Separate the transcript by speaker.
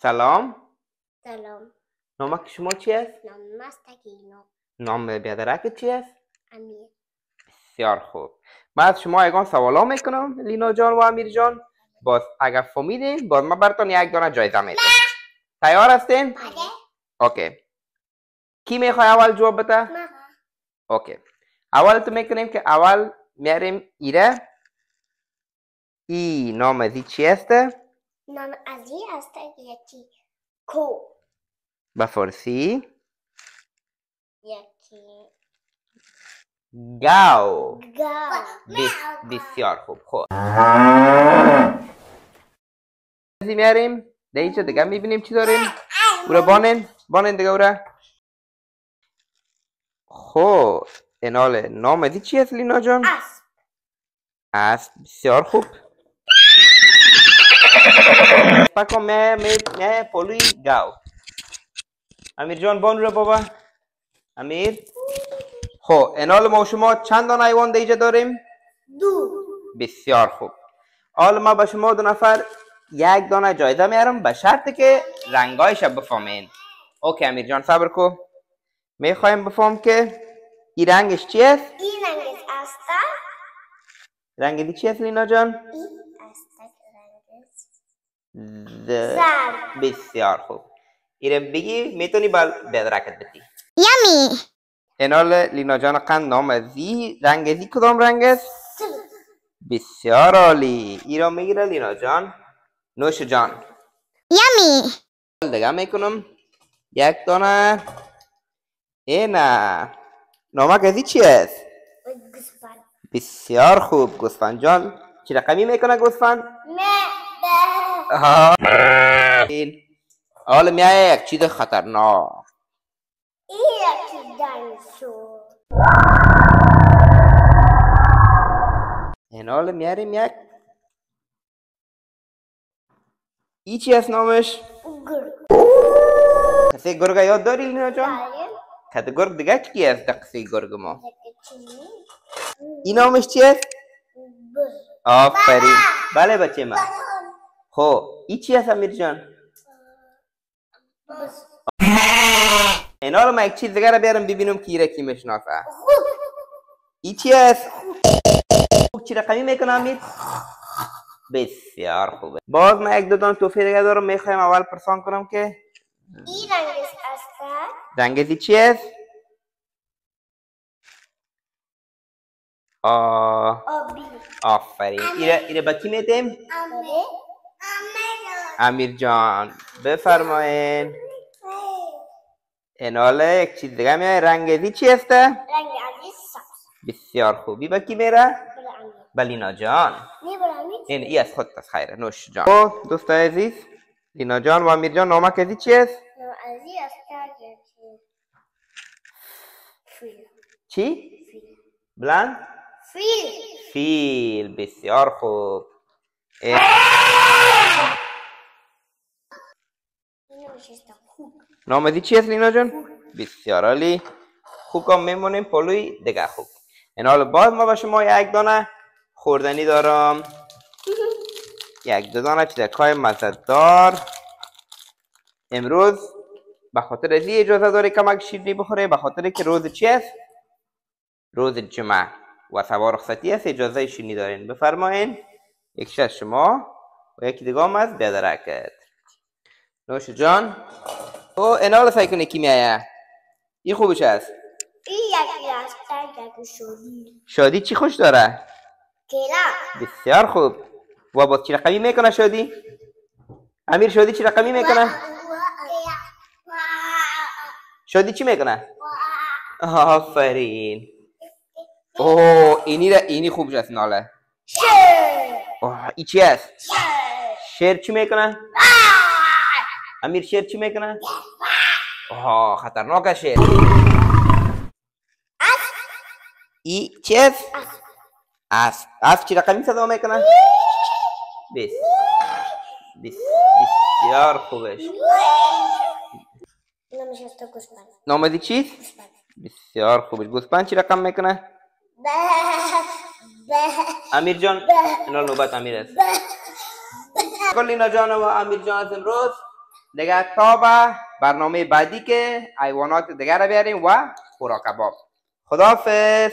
Speaker 1: سلام.
Speaker 2: سلام.
Speaker 1: نامک شما چی است؟
Speaker 2: نام مستقیم.
Speaker 1: نام بیادرک چی است؟
Speaker 2: امیر.
Speaker 1: بسیار خوب. من از شما یگان سوالا میکنم لینا جان و امیر جان. باز اگر فهمیدین باز من براتون یک دانه جایزه میدم. تیار هستین؟
Speaker 2: بله.
Speaker 1: اوکی. کی میخواد اول جواب بده؟
Speaker 2: من.
Speaker 1: اوکی. اول تو میکنیم که اول میاریم ایره. ای نام ازی چی است؟
Speaker 2: نام ازی است یکی کو.
Speaker 1: به فارسی
Speaker 2: یکی
Speaker 1: گاو.
Speaker 2: گاو.
Speaker 1: بسیار خوب. خب ازی میاریم دیگه دیگه میبینیم چی داریم. او بانین دیگه او را. خب اینال نام ازی چی است لینا جان؟
Speaker 2: اسب.
Speaker 1: اسب. بسیار خوب. پاکو می پولوی گاو. امیر جان بان رو بابا. امیر. خب اینال ما شما چند دانه حیوان دیگه داریم؟
Speaker 2: دو.
Speaker 1: بسیار خوب. حالا ما به شما دو نفر یک دانه جایزه میارم به شرطی که رنگایش بفهمین. اوکی امیر جان صبر کو. میخوایم بفهم که این رنگش چی است؟
Speaker 2: این رنگش است.
Speaker 1: رنگ دی چی است لینا جان؟
Speaker 2: این است رنگش
Speaker 1: زرد. بسیار خوب. ایره بگی میتونی بدرکت بدی.
Speaker 2: یمی.
Speaker 1: اینال لینا جان قند نام ازی رنگ ازی کدام رنگ است؟ بسیار عالی. ایرا میگیره لینا جان. نوش جان.
Speaker 2: یمی.
Speaker 1: دیگه میکنم یک دانه. اینا نامک ازی چی است؟
Speaker 2: گوسفند.
Speaker 1: بسیار خوب. گوسفند جان چی رقمی میکنه گوسفند؟ حالا میایه یک چیز خطرناک.
Speaker 2: این یکی دانشور.
Speaker 1: این حالا میاریم یک ای چی است نامش؟
Speaker 2: گرگ.
Speaker 1: کسی گرگ یاد داری لینا جان؟
Speaker 2: داریم.
Speaker 1: کسی گرگ دیگه کی است دقسی گرگ ما؟
Speaker 2: چی؟
Speaker 1: این نامش چی است؟
Speaker 2: بز.
Speaker 1: آفرین. بله بچه من. خب ای چی است امیر جان؟
Speaker 2: بز.
Speaker 1: اینا رو من یک چیز دیگه رو بیارم ببینم کی را کی میشناسه. ای چی است؟ چی رقمی میکنه امیر؟ بسیار خوبه. باز من یک دو دانه توفیق دیگه دارم میخوایم اول پرسان کنم که
Speaker 2: این رنگش است.
Speaker 1: رنگ ازی چی است؟
Speaker 2: آبی.
Speaker 1: آفرین. ایره با کی میدیم؟ امیر جان بفرمایین. ایناله یک چیز دیگه میای رنگ ازی چی است؟
Speaker 2: رنگ ازی سبز.
Speaker 1: بسیار خوبی. با کی میره؟ لینا جان. این ای از خود از خیره. نوش جان. خب دوستای عزیز لینا جان و امیر جان نامک ازی چی است؟
Speaker 2: نام ازی است فیل.
Speaker 1: چی؟ بلند؟ فیل. بسیار خوب. نام ازی چی است لینا جان؟ بسیار عالی. خوب هم میمونیم پلوی دیگه خوب. این حال باز ما به شما یک دانه خوردنی دارم. یک دو دانه چیزکای مزه‌دار. امروز به خاطر ازی اجازه داری کمک شیرینی بخوره به خاطر که روز چی است؟ روز جمعه و سوار رخصتی است. اجازه شیرینی دارین بفرمایین. یکیش از شما و یکی دیگه هم از بیادرکت. نوش جان. او اینال سعی کنی کی میایه؟ این خوبش است.
Speaker 2: این یکی است یکی شادی.
Speaker 1: شادی چی خوش داره؟
Speaker 2: کلا.
Speaker 1: بسیار خوب. و با چی رقمی میکنه شادی؟ امیر شادی چی رقمی میکنه؟ شادی چی میکنه؟ آفرین. اوه اینی خوبش است ناله.
Speaker 2: شیر.
Speaker 1: اوه ای چی است؟ شیر چی میکنه؟ امیر شیر چی میکنه؟ اوه خطرناک شیر. ای چی است؟ اسب چی رقمی صدا میکنه؟ بسیار خوبش.
Speaker 2: نامش است گوسفند.
Speaker 1: نام دی چیست؟ بسیار خوبش. گوسفند چی رقم میکنه؟ امیر جان اینا نوبت امیر است. لینا جان و امیر جان از امروز دیگه تا به برنامه بعدی که حیوانات دیگر رو بیاریم و خوراک کباب. خداحافظ.